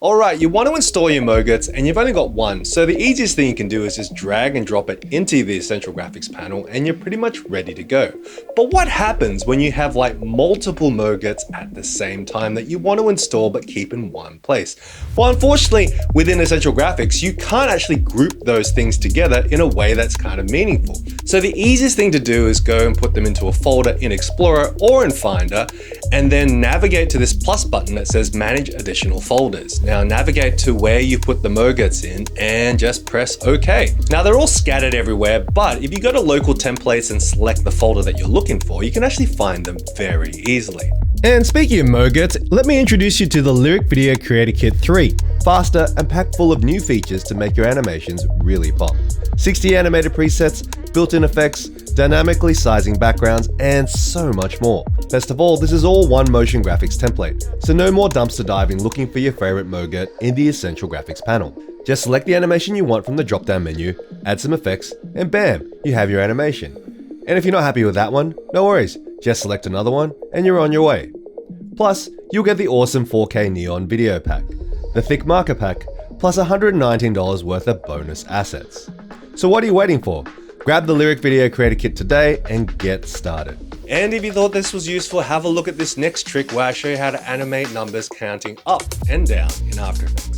Alright, you want to install your Mogrts and you've only got one, so the easiest thing you can do is just drag and drop it into the Essential Graphics panel and you're pretty much ready to go. But what happens when you have like multiple Mogrts at the same time that you want to install but keep in one place? Well, unfortunately, within Essential Graphics, you can't actually group those things together in a way that's kind of meaningful. So the easiest thing to do is go and put them into a folder in Explorer or in Finder, and then navigate to this plus button that says Manage Additional Folders. Now navigate to where you put the Mogrts in and just press OK. Now they're all scattered everywhere, but if you go to Local Templates and select the folder that you're looking for, you can actually find them very easily. And speaking of Mogrts, let me introduce you to the Lyric Video Creator Kit 3. Faster and packed full of new features to make your animations really pop. 60 animated presets, built-in effects, dynamically sizing backgrounds, and so much more. Best of all, this is all one motion graphics template, so no more dumpster diving looking for your favorite Mogrts in the Essential Graphics panel. Just select the animation you want from the drop-down menu, add some effects, and bam, you have your animation. And if you're not happy with that one, no worries, just select another one and you're on your way. Plus, you'll get the awesome 4K Neon video pack, the Thicc marker pack, plus $119 worth of bonus assets. So what are you waiting for? Grab the Lyric Video Creator Kit today and get started. And if you thought this was useful, have a look at this next trick where I show you how to animate numbers counting up and down in After Effects.